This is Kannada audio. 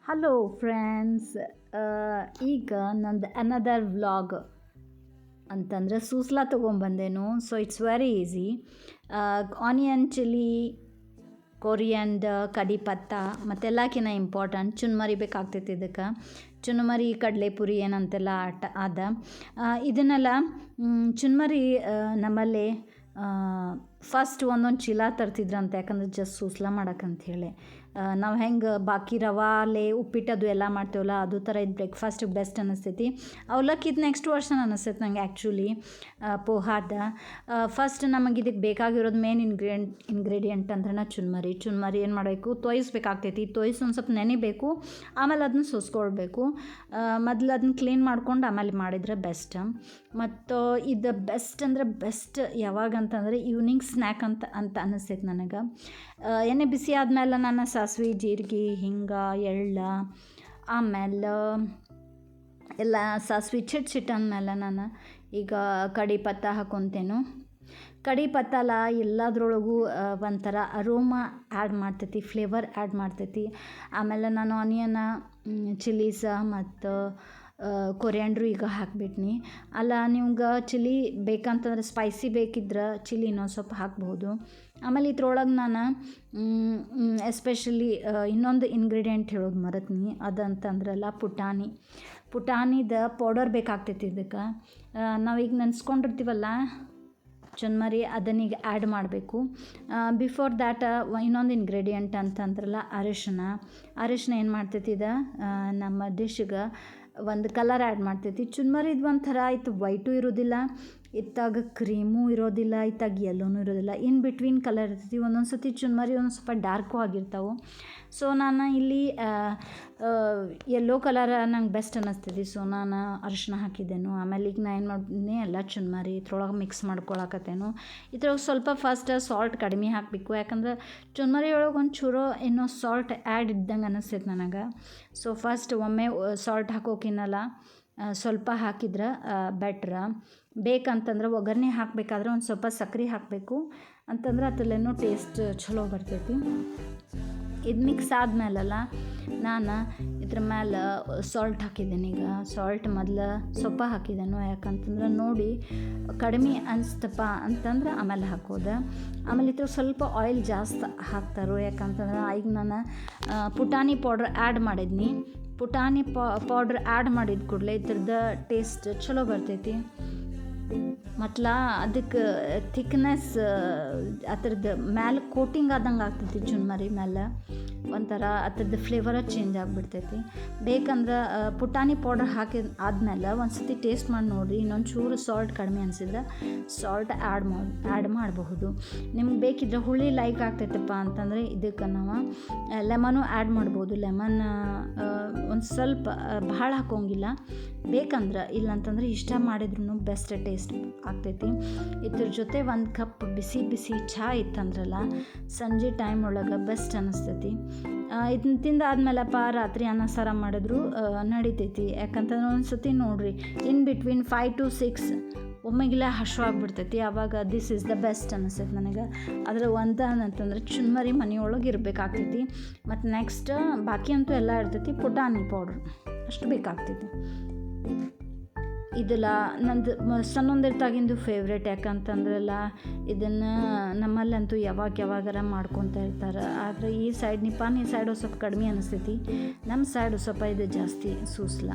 ಹಲೋ ಫ್ರೆಂಡ್ಸ್, ಈಗ ನಂದು ಅನದರ್ ವ್ಲಾಗ್ ಅಂತಂದರೆ ಸೂಸ್ಲಾ ತೊಗೊಂಬಂದೇನು. So it's very easy. Onion, chilli, coriander, ಕಡಿ ಪತ್ತ ಮತ್ತೆಲ್ಲಕ್ಕಿಂತ ಇಂಪಾರ್ಟೆಂಟ್ ಚುನ್ಮರಿ ಬೇಕಾಗ್ತೈತಿ. ಇದಕ್ಕೆ ಚುನ್ಮರಿ ಕಡಲೆಪುರಿ ಏನಂತೆಲ್ಲ ಅದ ಇದನ್ನೆಲ್ಲ ಚುನ್ಮರಿ ನಮ್ಮಲ್ಲಿ ಫಸ್ಟ್ ಒಂದೊಂದು ಚೀಲ ತರ್ತಿದ್ರಂತೆ, ಯಾಕಂದ್ರೆ ಜಸ್ಟ್ ಸೂಸ್ಲಾ ಮಾಡೋಕ್ಕಂಥೇಳಿ. ನಾವು ಹೆಂಗೆ ಬಾಕಿ ರವಾಲೆ ಉಪ್ಪಿಟ್ಟದು ಎಲ್ಲ ಮಾಡ್ತೇವಲ್ಲ, ಅದು ಥರ ಇದು ಬ್ರೇಕ್ಫಾಸ್ಟಿಗೆ ಬೆಸ್ಟ್ ಅನ್ನಿಸ್ತೈತಿ. ಅವಲಕ್ಕಿದು ನೆಕ್ಸ್ಟ್ ವರ್ಷನ್ ಅನ್ನಿಸ್ತೈತಿ ನಂಗೆ ಆ್ಯಕ್ಚುಲಿ. ಪೋಹಾದ ಫಸ್ಟ್ ನಮಗೆ ಇದಕ್ಕೆ ಬೇಕಾಗಿರೋದು ಮೇನ್ ಇಂಗ್ರೀಡಿಯೆಂಟ್ ಅಂದ್ರೆ ಚುನ್ಮರಿ ಏನು ಮಾಡಬೇಕು, ತೊಯ್ಸ್ಬೇಕಾಗ್ತೈತಿ. ತೊಯ್ಸಿ ಒಂದು ಸ್ವಲ್ಪ ನೆನಿಬೇಕು, ಆಮೇಲೆ ಅದನ್ನ ಸೋಸ್ಕೊಳ್ಬೇಕು. ಮೊದಲು ಅದನ್ನ ಕ್ಲೀನ್ ಮಾಡ್ಕೊಂಡು ಆಮೇಲೆ ಮಾಡಿದರೆ ಬೆಸ್ಟ್. ಮತ್ತು ಇದು ಬೆಸ್ಟ್ ಅಂದರೆ ಬೆಸ್ಟ್ ಯಾವಾಗಂತಂದರೆ ಈವ್ನಿಂಗ್ ಸ್ನ್ಯಾಕ್ ಅಂತ ಅನ್ನಿಸ್ತೈತಿ ನನಗೆ. ಎಣ್ಣೆ ಬಿಸಿ ಆದಮೇಲೆ ನಾನು ಸಾಸಿವೆ, ಜೀರಿಗೆ, ಹಿಂಗೆ, ಎಳ್ಳು, ಆಮೇಲೆ ಎಲ್ಲ ಸಾಸಿವೆ ಚಿಟ್ ಅಂದಮೇಲೆ ನಾನು ಈಗ ಕಡಿ ಪತ್ತ ಹಾಕ್ಕೊತೇನು. ಕಡಿ ಪತ್ತಲ ಎಲ್ಲದ್ರೊಳಗೂ ಒಂಥರ ಅರೋಮಾ ಆ್ಯಡ್ ಮಾಡ್ತೈತಿ, ಫ್ಲೇವರ್ ಆ್ಯಡ್ ಮಾಡ್ತೈತಿ. ಆಮೇಲೆ ನಾನು ಆನಿಯನ, ಚಿಲ್ಲೀಸ ಮತ್ತು ಕೊರಿಯಾಂಡ್ರು ಈಗ ಹಾಕ್ಬಿಟ್ನಿ. ಅಲ್ಲ ನಿಮ್ಗೆ ಚಿಲ್ಲಿ ಬೇಕಂತಂದ್ರೆ ಸ್ಪೈಸಿ ಬೇಕಿದ್ರೆ ಚಿಲ್ಲಿ ಇನ್ನೊಂದು ಸ್ವಲ್ಪ ಹಾಕ್ಬೋದು. ಆಮೇಲೆ ಇದ್ರೊಳಗೆ ನಾನು ಎಸ್ಪೆಷಲಿ ಇನ್ನೊಂದು ಇಂಗ್ರೀಡಿಯೆಂಟ್ ಹೇಳೋದು ಮರೆತ್ನಿ. ಅದಂತಂದ್ರಲ್ಲ ಪುಟಾಣಿದ ಪೌಡರ್ ಬೇಕಾಗ್ತೈತಿ. ಇದಕ್ಕೆ ನಾವೀಗ ನೆನೆಸ್ಕೊಂಡಿರ್ತೀವಲ್ಲ ಚುನ್ಮರಿ, ಅದನ್ನೀಗ ಆ್ಯಡ್ ಮಾಡಬೇಕು. ಬಿಫೋರ್ ದ್ಯಾಟ್ ಇನ್ನೊಂದು ಇಂಗ್ರೀಡಿಯೆಂಟ್ ಅಂತಂದ್ರಲ್ಲ ಅರಿಶಿನ ಏನು ಮಾಡ್ತೈತಿ, ಇದು ನಮ್ಮ ಡಿಶ್ಗೆ ಒಂದು ಕಲರ್ ಆ್ಯಡ್ ಮಾಡ್ತೈತಿ. ಚುನ್ಮರಿದು ಒಂಥರ ಇತ್ತು, ವೈಟು ಇರೋದಿಲ್ಲ, ಇತ್ತಾಗ ಕ್ರೀಮು ಇರೋದಿಲ್ಲ, ಇತ್ತಾಗ ಯೆಲ್ಲೋನೂ ಇರೋದಿಲ್ಲ, ಇನ್ ಬಿಟ್ವೀನ್ ಕಲರ್ ಇರ್ತೈತಿ. ಒಂದೊಂದು ಸತಿ ಚುನ್ಮರಿ ಒಂದು ಸ್ವಲ್ಪ ಡಾರ್ಕು ಆಗಿರ್ತಾವೆ. ಸೊ ನಾನು ಇಲ್ಲಿ ಯೆಲ್ಲೋ ಕಲರ್ ನಂಗೆ ಬೆಸ್ಟ್ ಅನ್ನಿಸ್ತೈತಿ. ಸೊ ನಾನು ಅರಿಶಿನ ಹಾಕಿದ್ದೇನು. ಆಮೇಲೆ ಈಗ ನಾನು ಏನು ಮಾಡಿದ್ದೀನಿ, ಎಲ್ಲ ಚುನ್ಮರಿ ಇದ್ರೊಳಗೆ ಮಿಕ್ಸ್ ಮಾಡ್ಕೊಳಕತ್ತೇನು. ಇದ್ರೊಳಗೆ ಸ್ವಲ್ಪ ಫಸ್ಟ್ ಸಾಲ್ಟ್ ಕಡಿಮೆ ಹಾಕಬೇಕು, ಯಾಕಂದ್ರೆ ಚುನ್ಮರಿ ಒಳಗೆ ಒಂಚೂರು ಏನೋ ಸಾಲ್ಟ್ ಆ್ಯಡ್ ಇದ್ದಂಗೆ ಅನ್ನಿಸ್ತೈತೆ ನನಗೆ. ಸೊ ಫಸ್ಟ್ ಒಮ್ಮೆ ಸಾಲ್ಟ್ ಹಾಕೋಕಿನ್ನಲ್ಲ ಸ್ವಲ್ಪ ಹಾಕಿದ್ರೆ ಬೆಟ್ರ. ಬೇಕಂತಂದ್ರೆ ಒಗ್ಗರಣೆ ಹಾಕಬೇಕಾದ್ರೆ ಒಂದು ಸ್ವಲ್ಪ ಸಕ್ಕರೆ ಹಾಕಬೇಕು, ಅಂತಂದ್ರೆ ಅದರಲ್ಲೇನೋ ಟೇಸ್ಟ್ ಚಲೋ ಬರ್ತೈತಿ. ಇದು ಮಿಕ್ಸ್ ಆದಮೇಲಲ್ಲ ನಾನು ಇದ್ರ ಮೇಲೆ ಸಾಲ್ಟ್ ಹಾಕಿದ್ದೇನೆ. ಈಗ ಸಾಲ್ಟ್ ಮೊದಲು ಸ್ವಲ್ಪ ಹಾಕಿದ್ದೇನು, ಯಾಕಂತಂದ್ರೆ ನೋಡಿ ಕಡಿಮೆ ಅನಿಸ್ತಪ್ಪ ಅಂತಂದ್ರೆ ಆಮೇಲೆ ಹಾಕೋದು. ಆಮೇಲೆ ಇದ್ರ ಸ್ವಲ್ಪ ಆಯಿಲ್ ಜಾಸ್ತಿ ಹಾಕ್ತಾರೋ, ಯಾಕಂತಂದ್ರೆ ಈಗ ನಾನು ಪುಟಾಣಿ ಪೌಡ್ರ್ ಆ್ಯಡ್ ಮಾಡಿದ್ನಿ. ಪುಟಾಣಿ ಪೌಡ್ರ್ ಆ್ಯಡ್ ಮಾಡಿದ ಕೂಡಲೇ ಇದ್ರದ್ದು ಟೇಸ್ಟ್ ಚಲೋ ಬರ್ತೈತಿ. ಮತ್ತು ಅದಕ್ಕೆ ಥಿಕ್ನೆಸ್ ಅದ್ರದ್ದು ಮ್ಯಾಲೆ ಕೋಟಿಂಗ್ ಆದಂಗೆ ಆಗ್ತೈತಿ. ಚುನ್ಮರಿ ಮೇಲೆ ಒಂಥರ ಅದ್ರದ್ದು ಫ್ಲೇವರ ಚೇಂಜ್ ಆಗಿಬಿಡ್ತೈತಿ. ಬೇಕಂದ್ರೆ ಪುಟಾಣಿ ಪೌಡರ್ ಆದಮೇಲೆ ಒಂದು ಸತಿ ಟೇಸ್ಟ್ ಮಾಡಿ ನೋಡಿರಿ. ಇನ್ನೊಂದು ಚೂರು ಸಾಲ್ಟ್ ಕಡಿಮೆ ಅನಿಸಿದ್ರೆ ಸಾಲ್ಟ್ ಆ್ಯಡ್ ಮಾಡಬಹುದು. ನಿಮ್ಗೆ ಬೇಕಿದ್ರೆ ಹುಳಿ ಲೈಕ್ ಆಗ್ತೈತಪ್ಪ ಅಂತಂದರೆ ಇದಕ್ಕೆ ನಾವು ಲೆಮನು ಆ್ಯಡ್ ಮಾಡ್ಬೋದು. ಲೆಮನ್ ಒಂದು ಸ್ವಲ್ಪ ಭಾಳ ಹಾಕೋಂಗಿಲ್ಲ, ಬೇಕಂದ್ರೆ ಇಲ್ಲಂತಂದ್ರೆ ಇಷ್ಟ ಮಾಡಿದ್ರೂ ಬೆಸ್ಟ್ ಟೇಸ್ಟ್ ಆಗ್ತೈತಿ. ಇದ್ರ ಜೊತೆ ಒಂದು ಕಪ್ ಬಿಸಿ ಚಹಾ ಇತ್ತಂದ್ರಲ್ಲ ಸಂಜೆ ಟೈಮ್ ಒಳಗೆ ಬೆಸ್ಟ್ ಅನ್ನಿಸ್ತೈತಿ. ಇದನ್ನ ತಿಂದಾದ್ಮೇಲಪ್ಪ ರಾತ್ರಿ ಅನ್ನ ಸಾರ ಮಾಡಿದ್ರು ನಡಿತೈತಿ. ಯಾಕಂತಂದ್ರೆ ಒಂದು ಸತಿ ನೋಡಿರಿ, ಇನ್ ಬಿಟ್ವೀನ್ 5 to 6 ಒಮ್ಮೆಗಿಲ್ಲ ಹಶ್ವಾಗಿಬಿಡ್ತೈತಿ. ಆವಾಗ ದಿಸ್ ಈಸ್ ದ ಬೆಸ್ಟ್ ಅನ್ನಿಸ್ತೈತಿ ನನಗೆ. ಅದರ ಅಂತಂದ್ರೆ ಚುನ್ಮರಿ ಮನೆಯೊಳಗೆ ಇರಬೇಕಾಗ್ತೈತಿ. ಮತ್ತು ನೆಕ್ಸ್ಟ್ ಬಾಕಿ ಅಂತೂ ಎಲ್ಲ ಇರ್ತೈತಿ. ಪುಟಾಣಿ ಪೌಡ್ರ್ ಅಷ್ಟು ಬೇಕಾಗ್ತೈತಿ. ಇದೆಲ್ಲ ನಂದು ಸಣ್ಣೊಂದಿರ್ತಾಗಿಂದು ಫೇವ್ರೇಟ್. ಯಾಕಂತಂದ್ರಲ್ಲ ಇದನ್ನು ನಮ್ಮಲ್ಲಂತೂ ಯಾವಾಗಾರ ಮಾಡ್ಕೊತ ಇರ್ತಾರೆ. ಆದರೆ ಈ ಸೈಡ್ ನಿಪ್ಪಾಣಿ ಸೈಡು ಸ್ವಲ್ಪ ಕಡಿಮೆ ಅನ್ನಿಸ್ತೈತಿ, ನಮ್ಮ ಸೈಡು ಸ್ವಲ್ಪ ಇದು ಜಾಸ್ತಿ ಸೂಸ್ಲ.